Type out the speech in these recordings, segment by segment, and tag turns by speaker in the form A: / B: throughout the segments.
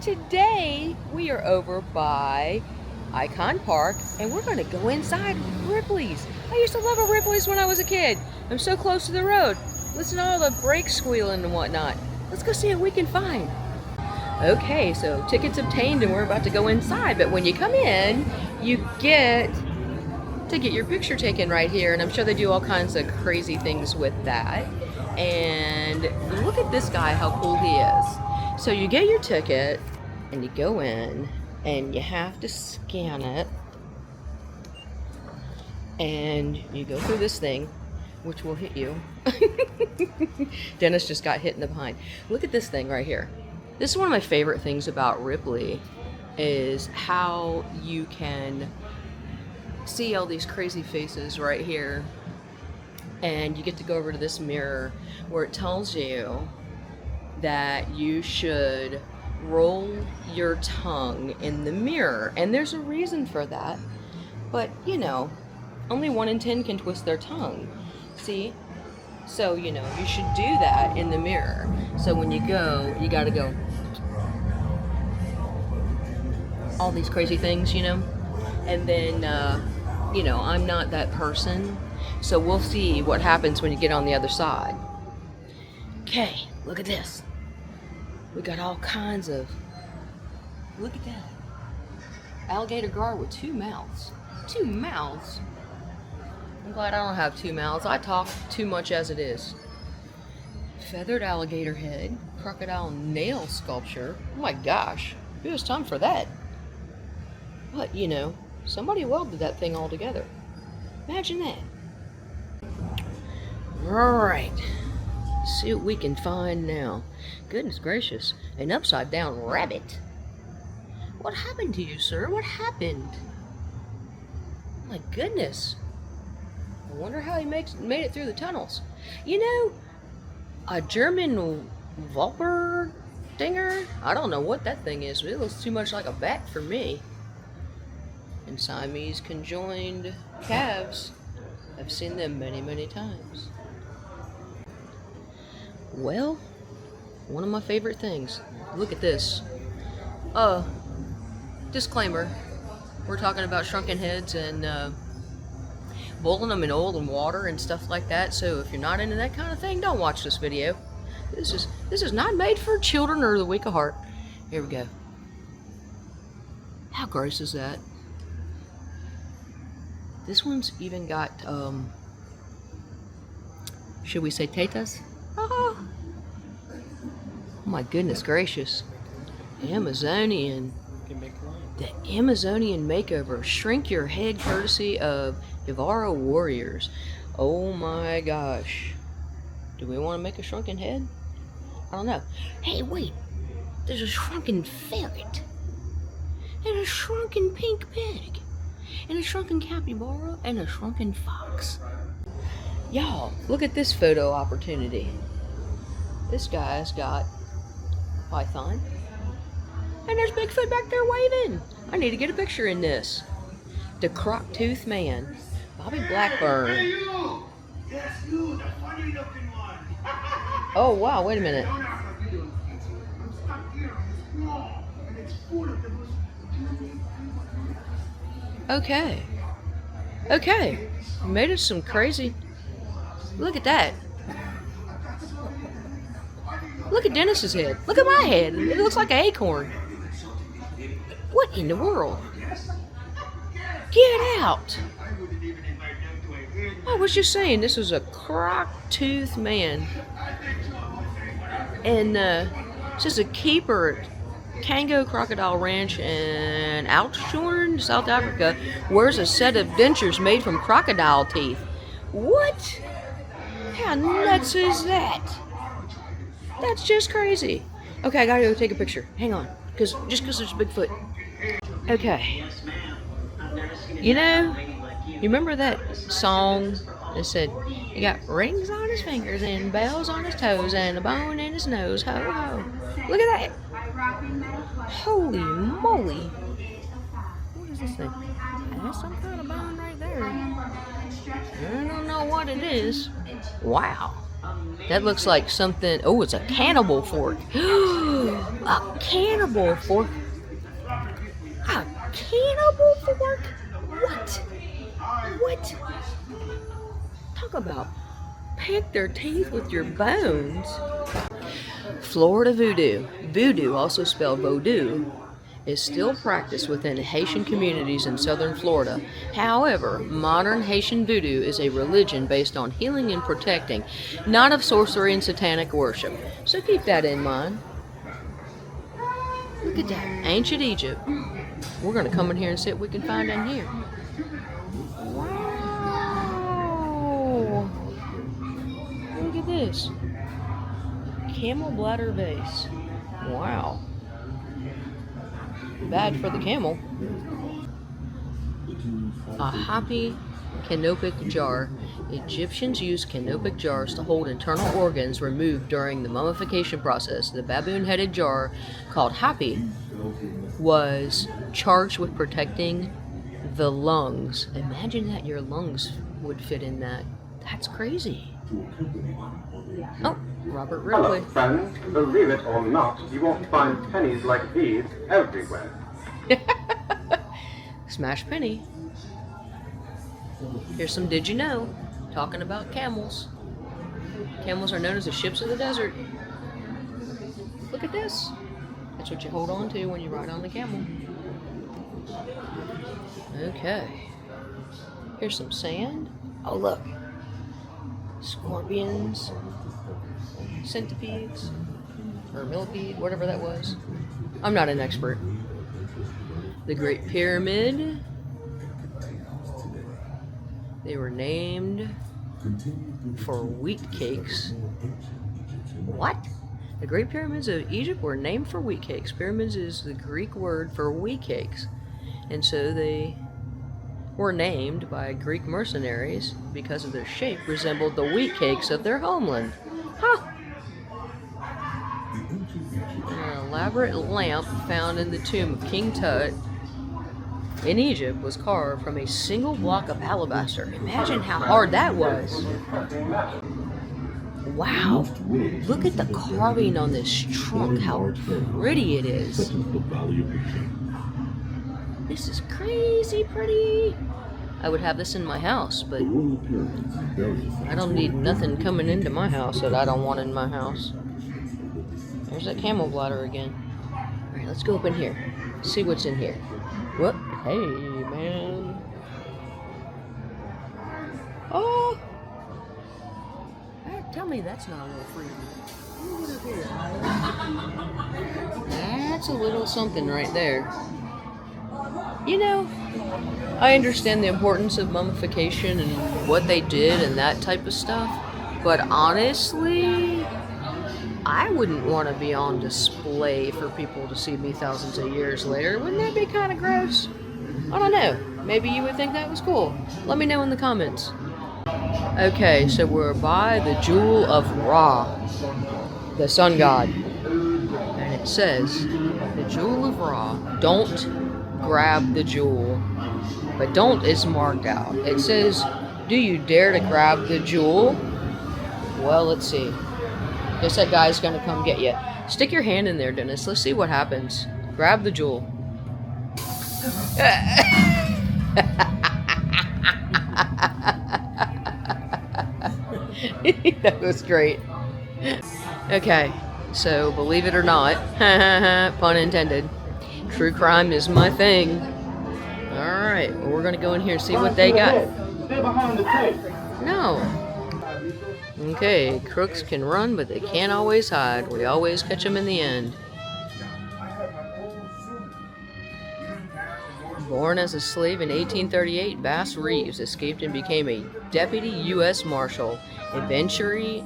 A: Today we are over by Icon Park and we're going to go inside Ripley's. I used to love a Ripley's when I was a kid. I'm so close to the road. Listen to all the brakes squealing and whatnot. Let's go see what we can find. Okay, so tickets obtained and we're about to go inside, but when you come in, you get to get your picture taken right here, and I'm sure they do all kinds of crazy things with that. And look at this guy, how cool he is. So you get your ticket and you go in and you have to scan it and you go through this thing which will hit you. Dennis just got hit in the behind. Look at this thing right here. This is one of my favorite things about Ripley, is how you can see all these crazy faces right here, and you get to go over to this mirror where it tells you that you should roll your tongue in the mirror, and there's a reason for that, but you know, only 1 in 10 can twist their tongue, see? So you know, you should do that in the mirror. So when you go, you gotta go all these crazy things, you know, and then you know, I'm not that person, so we'll see what happens when you get on the other side. Okay, look at this. We got all kinds of, look at that. Alligator gar with 2 mouths. 2 mouths? I'm glad I don't have 2 mouths. I talk too much as it is. Feathered alligator head, crocodile nail sculpture. Oh my gosh, it was time for that. But you know, somebody welded that thing all together. Imagine that. Alright, see what we can find now. Goodness gracious, an upside down rabbit. What happened to you, sir? What happened? My goodness. I wonder how he made it through the tunnels. You know, a German Whopper dinger? I don't know what that thing is, but it looks too much like a bat for me. And Siamese conjoined calves. I've seen them many, many times. Well, one of my favorite things. Look at this. Disclaimer. We're talking about shrunken heads and boiling them in oil and water and stuff like that. So if you're not into that kind of thing, don't watch this video. This is not made for children or the weak of heart. Here we go. How gross is that? This one's even got, should we say tetas? Oh my goodness gracious. Amazonian. The Amazonian makeover. Shrink your head courtesy of Ivara warriors. Oh my gosh. Do we want to make a shrunken head? I don't know. Hey, wait. There's a shrunken ferret. And a shrunken pink pig. And a shrunken capybara, and a shrunken fox. Y'all, look at this photo opportunity. This guy's got python. And there's Bigfoot back there waving. I need to get a picture in this. The croc-toothed man. Bobby Blackburn.
B: Hey you! Yes, you, the funny looking one.
A: Oh wow, wait a minute.
B: I'm stuck here on this wall, and it's full of the most.
A: Okay. Okay. You made us some crazy. Look at that. Look at Dennis's head. Look at my head. It looks like an acorn. What in the world? Get out. I was just saying this was a croc-toothed man. And it's just a keeper at Kango Crocodile Ranch in Oudtshoorn, South Africa, wears a set of dentures made from crocodile teeth. What? How nuts is that? That's just crazy. Okay, I gotta go take a picture. Hang on, just because there's a Bigfoot. Okay. You know, you remember that song that said, "You got rings on his fingers and bells on his toes and a bone in his nose, ho ho." Look at that. Holy moly. What is this thing? That's some kind of bone right there. I don't know what it is. Wow. That looks like something. Oh, it's a cannibal fork. A cannibal fork. A cannibal fork? What? What? Talk about pick their teeth with your bones. Florida voodoo. Voodoo, also spelled voodoo, is still practiced within Haitian communities in southern Florida. However, modern Haitian voodoo is a religion based on healing and protecting, not of sorcery and satanic worship. So keep that in mind. Look at that. Ancient Egypt. We're going to come in here and see what we can find in here. Wow. Look at this. Camel bladder vase. Wow. Bad for the camel. A happy canopic jar. Egyptians used canopic jars to hold internal organs removed during the mummification process. The baboon-headed jar, called happy, was charged with protecting the lungs. Imagine that your lungs would fit in that. That's crazy. Oh, Robert Ripley.
C: Hello, friends. Believe it or not, you won't find pennies like these everywhere.
A: Smash penny. Here's some did you know, talking about camels. Camels are known as the ships of the desert. Look at this. That's what you hold on to when you ride on the camel. Okay. Here's some sand. Oh, look. Scorpions. Centipedes. Or millipede, whatever that was. I'm not an expert. The Great Pyramid. They were named for wheat cakes. What? The Great Pyramids of Egypt were named for wheat cakes. Pyramids is the Greek word for wheat cakes. And so they were named by Greek mercenaries because of their shape resembled the wheat cakes of their homeland. Huh! An elaborate lamp found in the tomb of King Tut in Egypt was carved from a single block of alabaster. Imagine how hard that was. Wow, look at the carving on this trunk, how pretty it is. This is crazy pretty. I would have this in my house, but I don't need nothing coming into my house that I don't want in my house. There's that camel bladder again. Alright, let's go up in here. See what's in here. What? Hey, man. Oh! Tell me that's not a little freaky. That's a little something right there. You know, I understand the importance of mummification and what they did and that type of stuff, but honestly, I wouldn't want to be on display for people to see me thousands of years later. Wouldn't that be kind of gross? I don't know. Maybe you would think that was cool. Let me know in the comments. Okay, so we're by the Jewel of Ra, the sun god. And it says, the Jewel of Ra, don't grab the jewel. But don't is marked out. It says, do you dare to grab the jewel? Well, let's see. Guess that guy's gonna come get you. Stick your hand in there, Dennis. Let's see what happens. Grab the jewel. That was great. Okay, so believe it or not, pun intended, true crime is my thing. Alright, well, we're gonna go in here and see what they got.
C: Stay behind the tape.
A: No. Okay, crooks can run, but they can't always hide. We always catch them in the end. Born as a slave in 1838, Bass Reeves escaped and became a deputy U.S. Marshal. Eventually,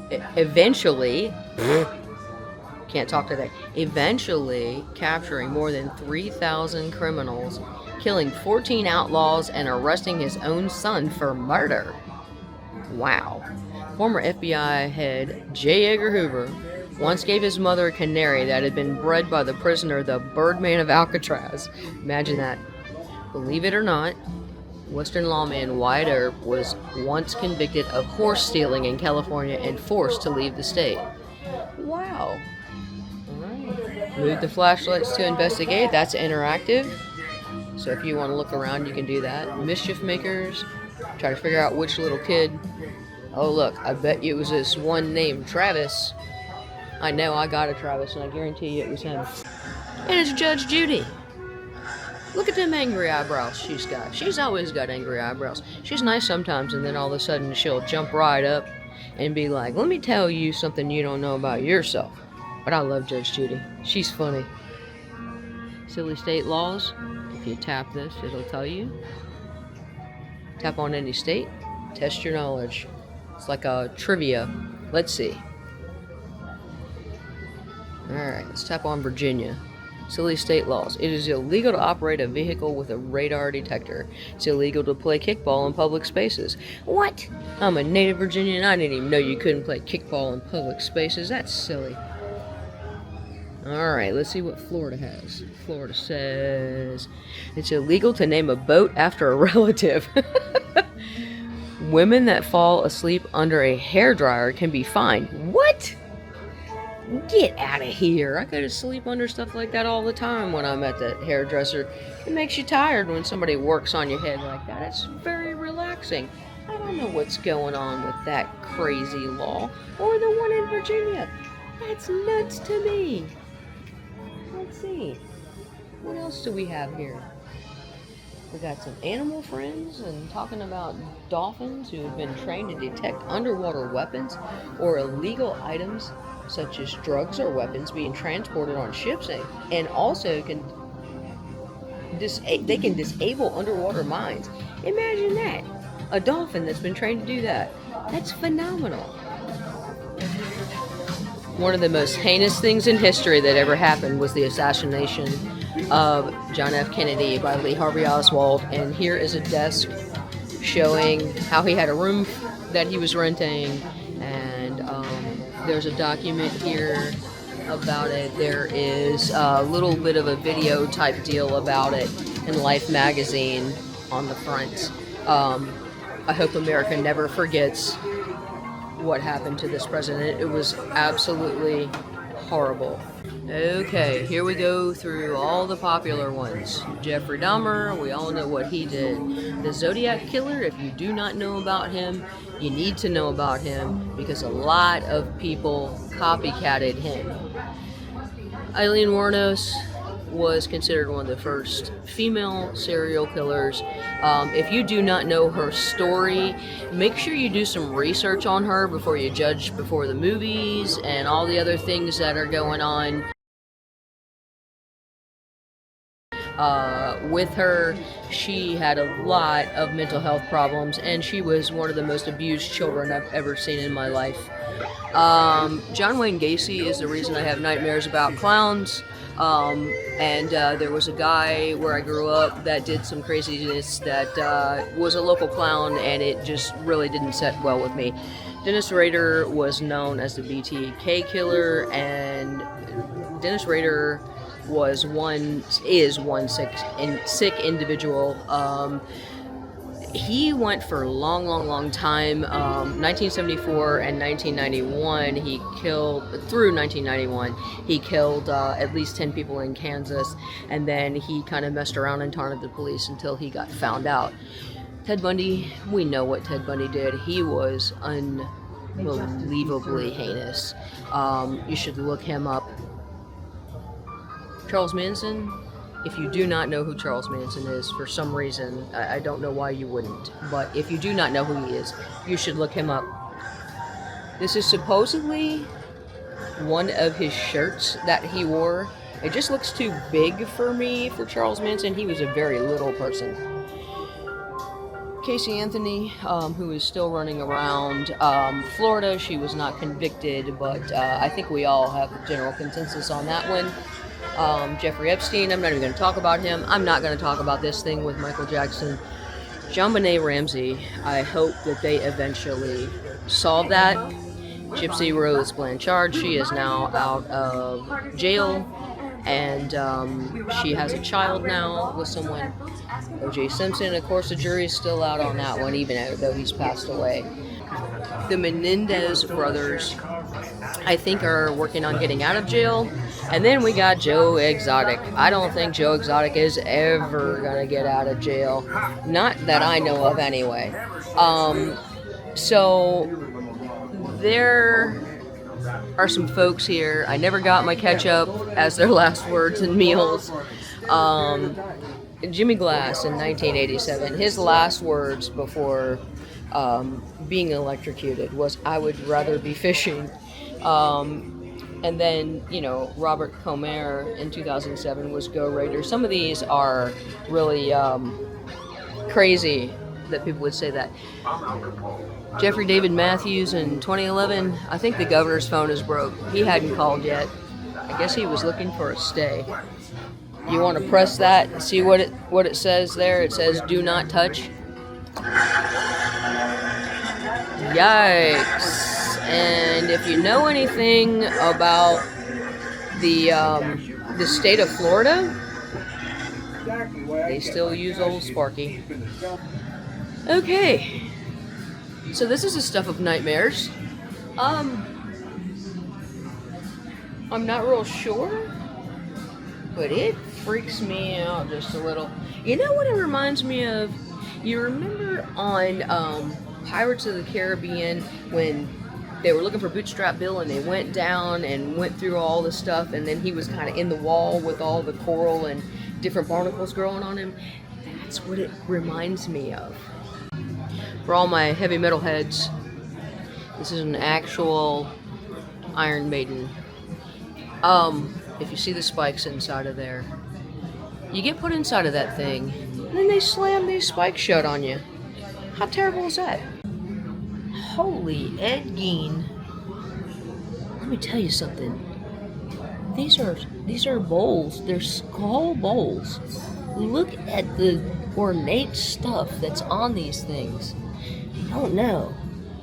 A: can't talk today. Eventually capturing more than 3,000 criminals, killing 14 outlaws, and arresting his own son for murder. Wow. Former FBI head J. Edgar Hoover once gave his mother a canary that had been bred by the prisoner, the Birdman of Alcatraz. Imagine that. Believe it or not, Western lawman Wyatt Earp was once convicted of horse stealing in California and forced to leave the state. Wow. Alright. Move the flashlights to investigate. That's interactive. So if you want to look around, you can do that. Mischief makers. Try to figure out which little kid. Oh, look. I bet you it was this one named Travis. I know I got a Travis, and I guarantee you it was him. And it's Judge Judy. Look at them angry eyebrows she's got. She's always got angry eyebrows. She's nice sometimes, and then all of a sudden she'll jump right up and be like, let me tell you something you don't know about yourself. But I love Judge Judy. She's funny. Silly state laws. If you tap this, it'll tell you. Tap on any state. Test your knowledge. It's like a trivia. Let's see. Alright, let's tap on Virginia. Silly state laws. It is illegal to operate a vehicle with a radar detector. It's illegal to play kickball in public spaces. What? I'm a native Virginian. I didn't even know you couldn't play kickball in public spaces. That's silly. Alright, let's see what Florida has. Florida says it's illegal to name a boat after a relative. Women that fall asleep under a hairdryer can be fined. What? Get out of here. I go to sleep under stuff like that all the time when I'm at the hairdresser. It makes you tired when somebody works on your head like that. It's very relaxing. I don't know what's going on with that crazy law. Or the one in Virginia. That's nuts to me. Let's see. What else do we have here? We got some animal friends and talking about dolphins who have been trained to detect underwater weapons or illegal items such as drugs or weapons being transported on ships, and also they can disable underwater mines. Imagine that. A dolphin that's been trained to do that. That's phenomenal. One of the most heinous things in history that ever happened was the assassination of John F. Kennedy by Lee Harvey Oswald, and here is a desk showing how he had a room that he was renting, and there's a document here about it. There is a little bit of a video type deal about it in Life magazine on the front. I hope America never forgets what happened to this president. It was absolutely horrible. Okay, here we go through all the popular ones. Jeffrey Dahmer, we all know what he did. The Zodiac Killer, if you do not know about him, you need to know about him because a lot of people copycatted him. Eileen Wuornos was considered one of the first female serial killers. If you do not know her story, make sure you do some research on her before you judge before the movies and all the other things that are going on. With her, she had a lot of mental health problems, and she was one of the most abused children I've ever seen in my life. John Wayne Gacy is the reason I have nightmares about clowns. And there was a guy where I grew up that did some craziness that was a local clown, and it just really didn't set well with me. Dennis Rader was known as the BTK killer, and Dennis Rader is one sick individual. He went for a long time. 1974 and 1991, through 1991, he killed at least 10 people in Kansas, and then he kind of messed around and taunted the police until he got found out. Ted Bundy, we know what Ted Bundy did. He was unbelievably heinous. You should look him up. Charles Manson, if you do not know who Charles Manson is, for some reason, I don't know why you wouldn't, but if you do not know who he is, you should look him up. This is supposedly one of his shirts that he wore. It just looks too big for me for Charles Manson. He was a very little person. Casey Anthony, who is still running around Florida, she was not convicted, but I think we all have a general consensus on that one. Jeffrey Epstein, I'm not even going to talk about him. I'm not going to talk about this thing with Michael Jackson. JonBenet Ramsey, I hope that they eventually solve that. Gypsy Rose Blanchard, she is now out of jail. and she has a child now with someone, O.J. Simpson. Of course, the jury's still out on that one, even though he's passed away. The Menendez brothers, I think, are working on getting out of jail. And then we got Joe Exotic. I don't think Joe Exotic is ever gonna get out of jail. Not that I know of, anyway. So there are some folks here. I never got my ketchup as their last words and meals. Jimmy Glass in 1987, his last words before being electrocuted was, "I would rather be fishing." And then, you know, Robert Comer in 2007 was Go Raiders. Some of these are really crazy that people would say that. Jeffrey David Matthews in 2011, I think the governor's phone is broke. He hadn't called yet. I guess he was looking for a stay. You want to press that and see what it says there? It says, "Do not touch." Yikes. And if you know anything about the state of Florida, they still use Old Sparky. Okay. So this is the stuff of nightmares. I'm not real sure, but it freaks me out just a little. You know what it reminds me of? You remember on Pirates of the Caribbean when they were looking for Bootstrap Bill and they went down and went through all the stuff, and then he was kind of in the wall with all the coral and different barnacles growing on him? That's what it reminds me of. For all my heavy metal heads, this is an actual Iron Maiden. If you see the spikes inside of there, you get put inside of that thing, and then they slam these spikes shut on you. How terrible is that? Holy Ed Gein. Let me tell you something. These are bowls. They're skull bowls. Look at the ornate stuff that's on these things. You don't know.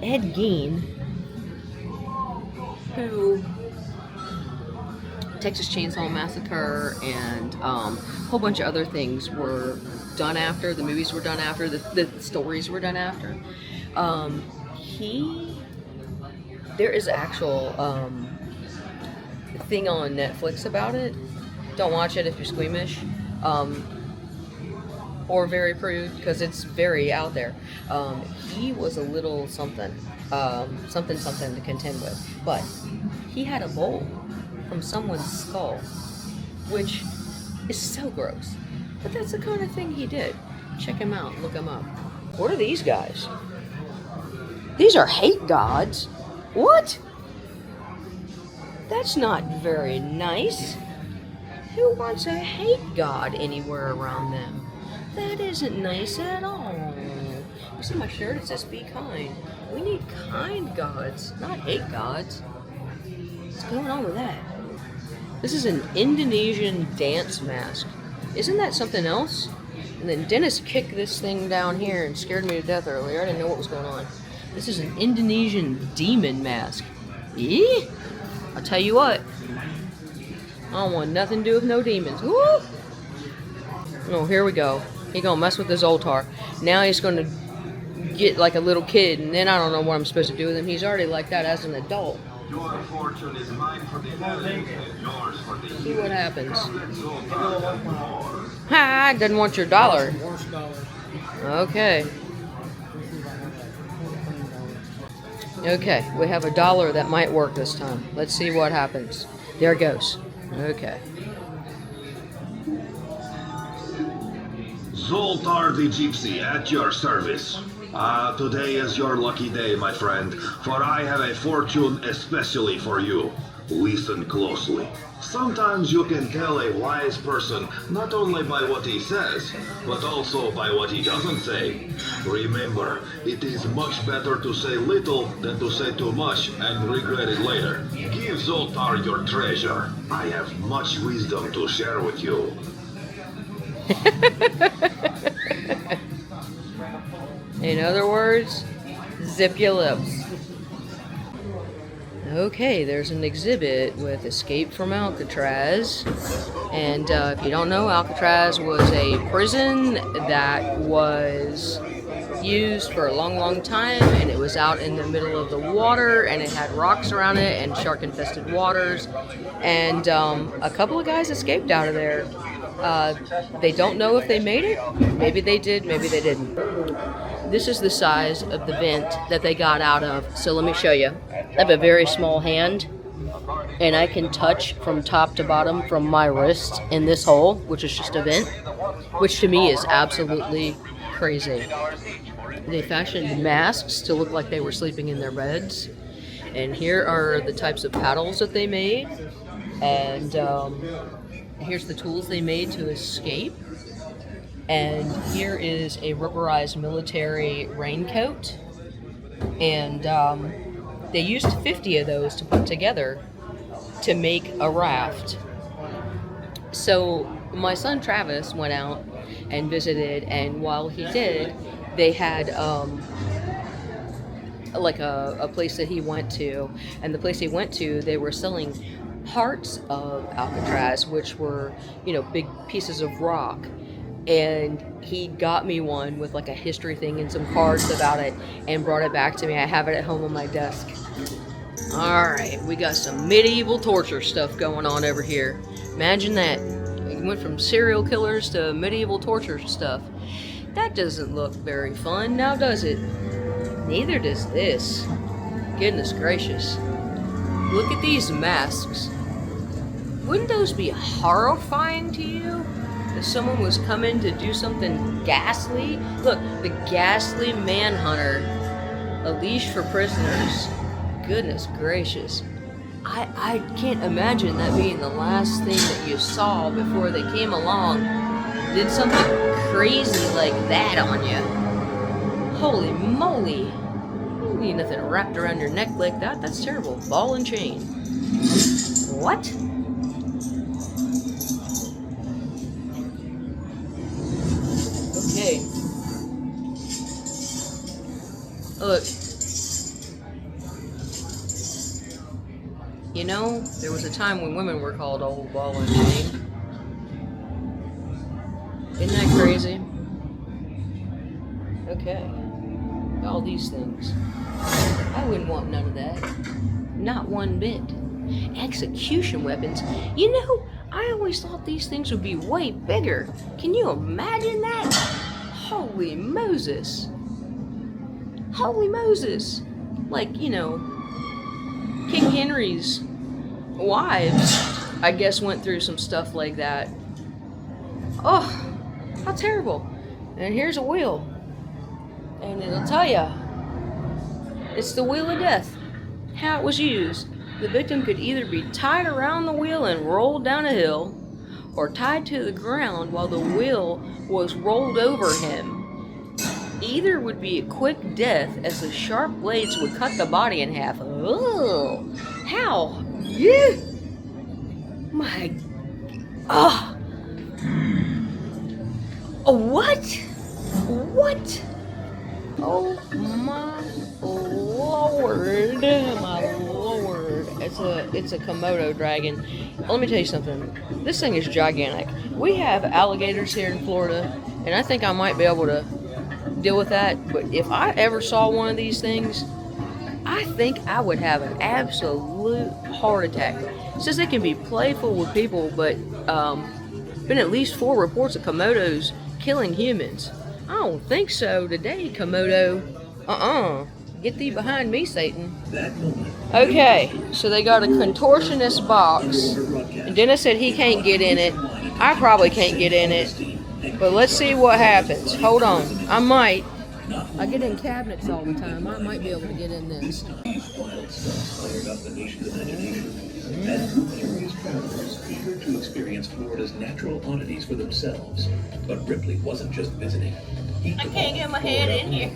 A: Ed Gein, who Texas Chainsaw Massacre and a whole bunch of other things were done after. The movies were done after. The stories were done after. There is actual thing on Netflix about it. Don't watch it if you're squeamish or very prude, because it's very out there. He was a little something to contend with, but he had a bowl from someone's skull, which is so gross. But that's the kind of thing he did. Check him out. Look him up. What are these guys? These are hate gods. What? That's not very nice. Who wants a hate god anywhere around them? That isn't nice at all. You see my shirt? It says "Be kind." We need kind gods, not hate gods. What's going on with that? This is an Indonesian dance mask. Isn't that something else? And then Dennis kicked this thing down here and scared me to death earlier. I didn't know what was going on. This is an Indonesian demon mask. Eee? I'll tell you what. I don't want nothing to do with no demons. Woo! Oh, here we go. He gonna mess with his altar. Now he's gonna get like a little kid, and then I don't know what I'm supposed to do with him. He's already like that as an adult.
C: Your fortune is mine for the telling and yours for the
A: See what happens. Ha! I didn't want your dollar. Okay. Okay, we have $1 that might work this time. Let's see what happens. There it goes. Okay.
D: Zoltar the Gypsy at your service. Today is your lucky day, my friend, for I have a fortune especially for you. Listen closely. Sometimes you can tell a wise person not only by what he says, but also by what he doesn't say. Remember, it is much better to say little than to say too much and regret it later. Give Zoltar your treasure. I have much wisdom to share with you.
A: In other words, zip your lips. Okay, there's an exhibit with Escape from Alcatraz. And if you don't know, Alcatraz was a prison that was used for a long, long time, and it was out in the middle of the water, and it had rocks around it and shark-infested waters. And a couple of guys escaped out of there. They don't know if they made it. Maybe they did, maybe they didn't. This is the size of the vent that they got out of. So let me show you. I have a very small hand, and I can touch from top to bottom from my wrist in this hole, which is just a vent, which to me is absolutely crazy. They fashioned masks to look like they were sleeping in their beds. And here are the types of paddles that they made. And here's the tools they made to escape. And here is a rubberized military raincoat. And they used 50 of those to put together to make a raft. So my son Travis went out and visited, and while he did, they had like a place that he went to, and the place he went to, they were selling parts of Alcatraz, which were, you know, big pieces of rock. And he got me one with like a history thing and some cards about it and brought it back to me. I have it at home on my desk. Alright, we got some medieval torture stuff going on over here. Imagine that. It went from serial killers to medieval torture stuff. That doesn't look very fun, now does it? Neither does this. Goodness gracious. Look at these masks. Wouldn't those be horrifying to you? If someone was coming to do something ghastly? Look, the ghastly manhunter. A leash for prisoners. Goodness gracious. I can't imagine that being the last thing that you saw before they came along, did something crazy like that on you. Holy moly. You don't need nothing wrapped around your neck like that. That's terrible. Ball and chain. What? Okay. Look. You know, there was a time when women were called old ball and chain. Isn't that crazy? Okay. All these things. I wouldn't want none of that. Not one bit. Execution weapons. You know, I always thought these things would be way bigger. Can you imagine that? Holy Moses. Holy Moses. Like, you know, King Henry's wives, I guess, went through some stuff like that. Oh, how terrible. And here's a wheel. And it'll tell you. It's the wheel of death. How it was used. The victim could either be tied around the wheel and rolled down a hill, or tied to the ground while the wheel was rolled over him. Either would be a quick death, as the sharp blades would cut the body in half. Oh, how? Yeah. My. Ah. Oh. What? What? Oh my lord! My lord! It's a Komodo dragon. Let me tell you something. This thing is gigantic. We have alligators here in Florida, and I think I might be able to deal with that. But if I ever saw one of these things, I think I would have an absolute heart attack. It says they can be playful with people, but been at least 4 reports of Komodos killing humans. I don't think so today, Komodo. Get thee behind me, Satan. Okay, so they got a contortionist box, and Dennis said he can't get in it. I probably can't get in it, but let's see what happens. Hold on, I might. I get in cabinets all the time. I might be able to get in this.
E: Fired up the nation's imagination, and curious travelers eager to experience Florida's natural oddities for themselves. But Ripley wasn't just visiting.
A: I can't get my head in here.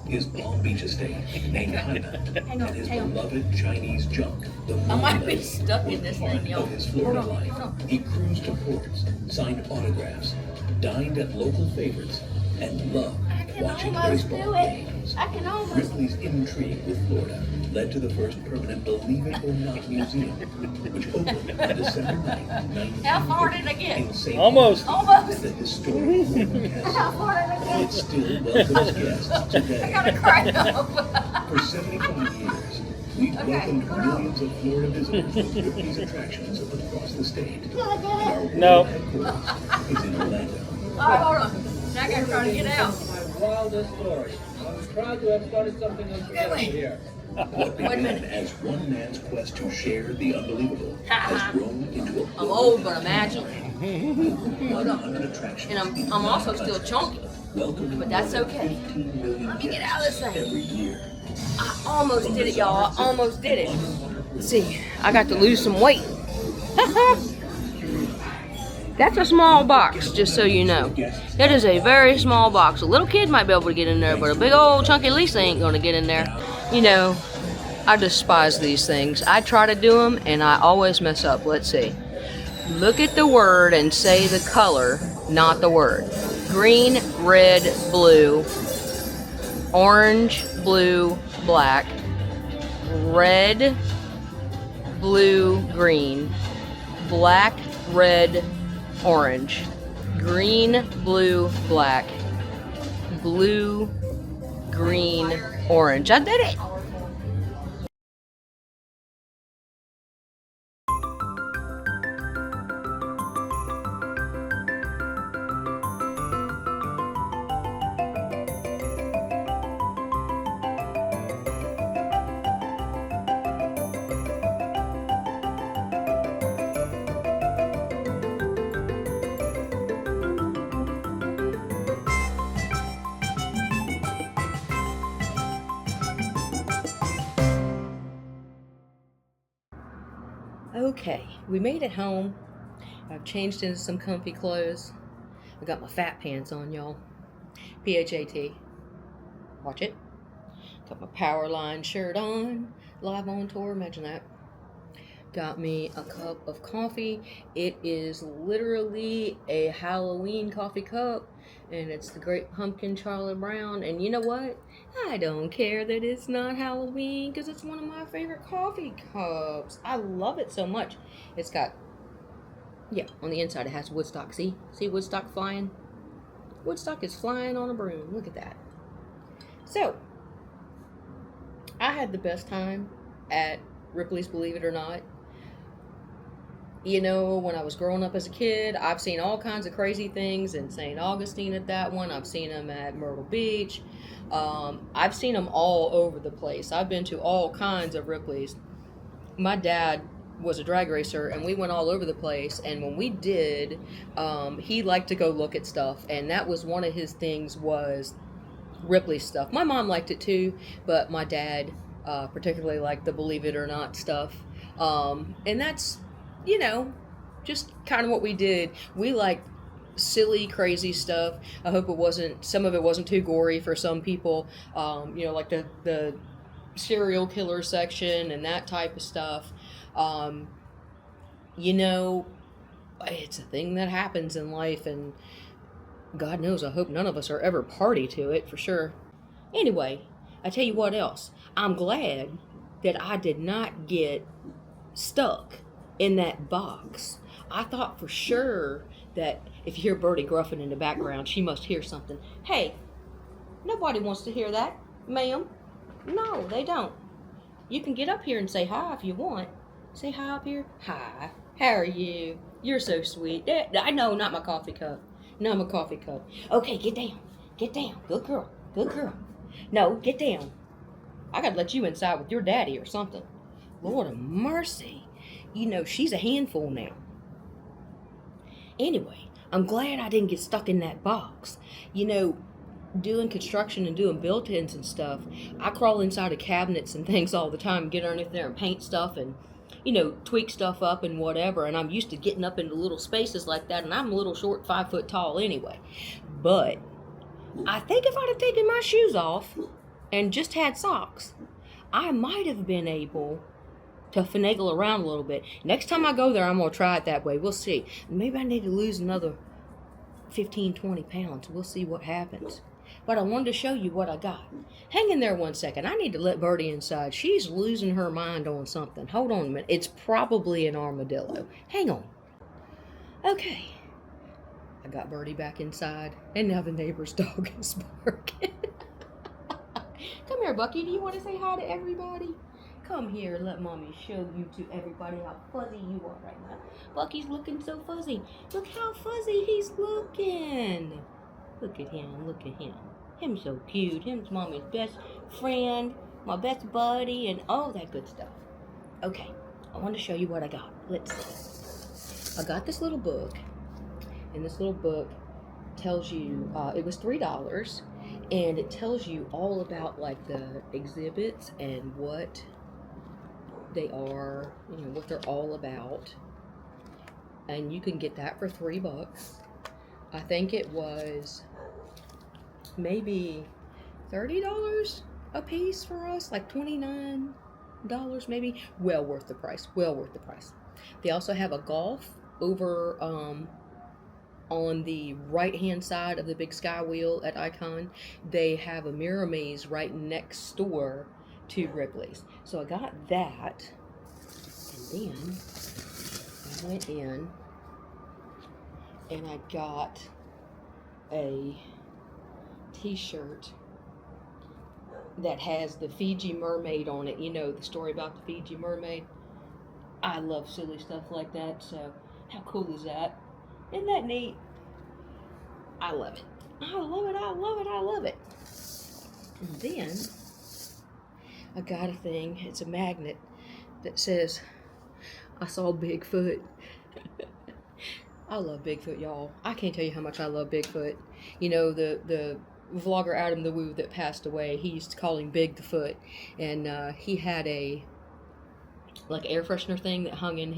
E: His Palm Beach estate, named Haina, and his beloved Chinese junk, the
A: I might be stuck in this thing, y'all.
E: of his Florida life. He cruised to ports, signed autographs, dined at local favorites, and loved watching baseball games. attractions.
A: I can almost.
E: Ripley's intrigue with Florida led to the first permanent Believe It or Not museum, which opened on December 9, 1950.
A: How far did I get?
E: In St.
F: Almost.
E: Louis,
A: Almost.
E: at the historic Shrunken
A: How
E: Castle.
A: far did I get?
E: It still welcomes guests today.
A: I gotta cry up.
E: For 75 years, we've welcomed millions of Florida visitors to Ripley's attractions across the state. And our world
F: No.
E: headquarters is in Orlando.
A: Alright, hold on. Now I gotta try to get out.
G: My wildest story. I'm proud to have started something unforgettable here.
E: What began as one man's quest to share the unbelievable has grown into a
A: I'm old, but I'm agile.
E: 100 attractions.
A: And I'm also still chunky.
E: Welcome to
A: But that's
E: more than
A: okay.
E: 15 million
A: Let me get out of this thing.
E: every year.
A: I almost did it, y'all. I almost did it. Let's see, I got to lose some weight. That's a small box, just so you know. It is a very small box. A little kid might be able to get in there, but a big old chunky Lisa ain't gonna get in there. You know, I despise these things. I try to do them, and I always mess up. Let's see. Look at the word and say the color, not the word. Green, red, blue, orange, blue, black, red, blue, green, black, red, orange, green, blue, black, blue, green, orange. I did it! Okay, we made it home. I've changed into some comfy clothes. I got my fat pants on, y'all. PHAT. Watch it. Got my Powerline shirt on. Live on tour, imagine that. Got me a cup of coffee. It is literally a Halloween coffee cup. And it's the Great Pumpkin Charlie Brown. And you know what? I don't care that it's not Halloween because it's one of my favorite coffee cups. I love it so much. It's got, yeah, on the inside it has Woodstock. See Woodstock flying? Woodstock is flying on a broom. Look at that. So, I had the best time at Ripley's, believe it or not. You know, when I was growing up as a kid, I've seen all kinds of crazy things in St. Augustine at that one. I've seen them at Myrtle Beach. I've seen them all over the place. I've been to all kinds of Ripley's. My dad was a drag racer, and we went all over the place. And when we did, he liked to go look at stuff. And that was one of his things was Ripley stuff. My mom liked it too, but my dad particularly liked the Believe It or Not stuff. And that's, you know, just kind of what we did. We liked silly, crazy stuff. I hope some of it wasn't too gory for some people. You know, like the serial killer section and that type of stuff. You know, it's a thing that happens in life, and God knows, I hope none of us are ever party to it, for sure. Anyway, I tell you what else. I'm glad that I did not get stuck in that box. I thought for sure that if you hear Birdie gruffing in the background, she must hear something. Hey, nobody wants to hear that, ma'am. No, they don't. You can get up here and say hi if you want. Say hi up here. Hi. How are you? You're so sweet. I know, not my coffee cup. Not my coffee cup. Okay, get down. Get down. Good girl. Good girl. No, get down. I gotta let you inside with your daddy or something. Lord of mercy. You know, she's a handful now. Anyway, I'm glad I didn't get stuck in that box. You know, doing construction and doing built-ins and stuff, I crawl inside of cabinets and things all the time, get underneath there and paint stuff and, you know, tweak stuff up and whatever. And I'm used to getting up into little spaces like that, and I'm a little short, 5 foot tall anyway. But I think if I'd have taken my shoes off and just had socks, I might have been able to finagle around a little bit. Next time I go there, I'm going to try it that way. We'll see. Maybe I need to lose another 15, 20 pounds. We'll see what happens. but I wanted to show you what I got. Hang in there 1 second. I need to let Birdie inside. She's losing her mind on something. Hold on a minute. It's probably an armadillo. Hang on. Okay. I got Birdie back inside, and now the neighbor's dog is barking. Come here, Bucky. Do you want to say hi to everybody? Come here, let Mommy show you to everybody how fuzzy you are right now. Bucky's looking so fuzzy. Look how fuzzy he's looking. Look at him, look at him. Him's so cute. Him's Mommy's best friend, my best buddy, and all that good stuff. Okay, I want to show you what I got. Let's see. I got this little book, and this little book tells you, it was $3, and it tells you all about like the exhibits and what they are, you know, what they're all about. And you can get that for $3. I think it was maybe $30 a piece for us, like $29 maybe. Well worth the price, well worth the price. They also have a golf over on the right hand side of the big sky wheel at Icon. They have a mirror maze right next door to Ripley's. So I got that, and then I went in and I got a t-shirt that has the Fiji mermaid on it. You know, the story about the Fiji mermaid. I love silly stuff like that, so how cool is that? Isn't that neat? I love it. I love it, I love it, I love it. And then I got a thing, it's a magnet that says, I saw Bigfoot. I love Bigfoot, y'all. I can't tell you how much I love Bigfoot. You know, the vlogger Adam the Woo that passed away, he used to call him Big the Foot. And he had a like air freshener thing that hung in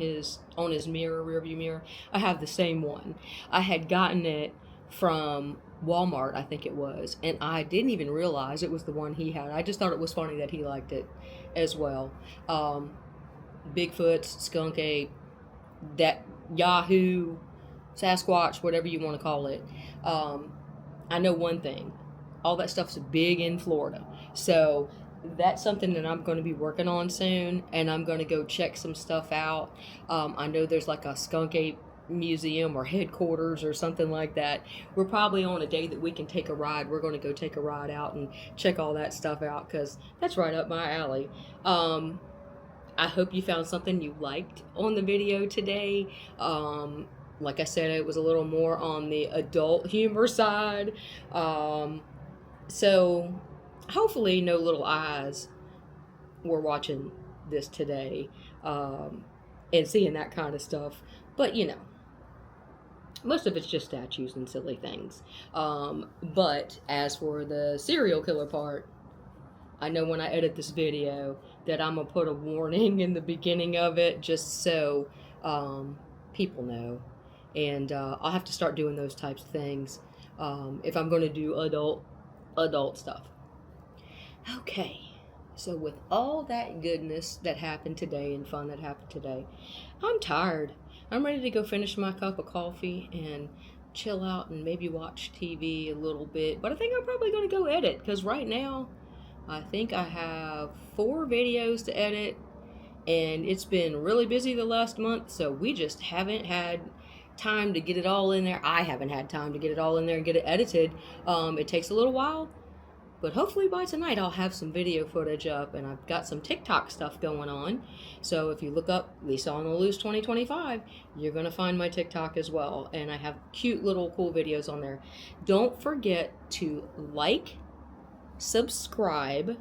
A: on his mirror, rearview mirror. I have the same one. I had gotten it from Walmart, I think it was, and I didn't even realize it was the one he had. I just thought it was funny that he liked it as well. Bigfoot, skunk ape, that Yahoo, Sasquatch, whatever you want to call it. I know one thing, all that stuff's big in Florida, so that's something that I'm going to be working on soon, and I'm going to go check some stuff out. I know there's like a skunk ape museum or headquarters or something like that. We're probably on a day that we can take a ride. We're going to go take a ride out and check all that stuff out, because that's right up my alley. I hope you found something you liked on the video today. Like I said, it was a little more on the adult humor side. So hopefully no little eyes were watching this today and seeing that kind of stuff. But, you know, most of it's just statues and silly things. But as for the serial killer part, I know when I edit this video that I'm going to put a warning in the beginning of it, just so people know. And I'll have to start doing those types of things if I'm going to do adult stuff. Okay, so with all that goodness that happened today and fun that happened today, I'm tired. I'm ready to go finish my cup of coffee and chill out and maybe watch TV a little bit. But I think I'm probably going to go edit, because right now I think I have 4 videos to edit, and it's been really busy the last month, so we just haven't had time to get it all in there. I haven't had time to get it all in there and get it edited. It takes a little while, but hopefully by tonight I'll have some video footage up, and I've got some TikTok stuff going on. So if you look up Lisa on the Loose 2025, you're going to find my TikTok as well, and I have cute little cool videos on there. Don't forget to like, subscribe,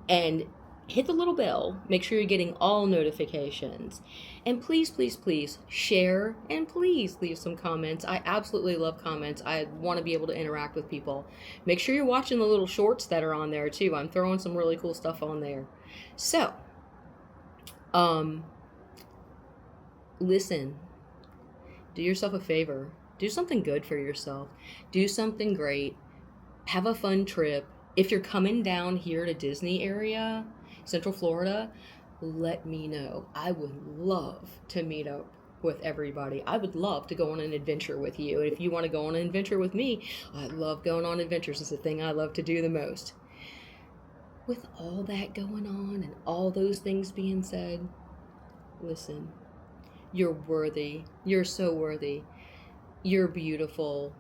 A: and hit the little bell. Make sure you're getting all notifications. And please, please, please share, and please leave some comments. I absolutely love comments. I want to be able to interact with people. Make sure you're watching the little shorts that are on there too. I'm throwing some really cool stuff on there. So, listen, do yourself a favor. Do something good for yourself. Do something great. Have a fun trip. If you're coming down here to Disney area, Central Florida, let me know. I would love to meet up with everybody. I would love to go on an adventure with you. And if you want to go on an adventure with me, I love going on adventures. It's the thing I love to do the most. With all that going on and all those things being said, listen, you're worthy. You're so worthy. You're beautiful.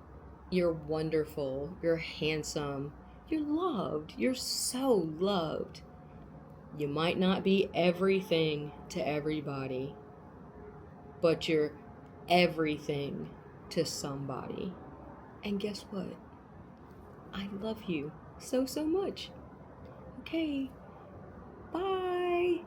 A: You're wonderful. You're handsome. You're loved. You're so loved. You might not be everything to everybody, but you're everything to somebody. And guess what? I love you so, so much. Okay. Bye.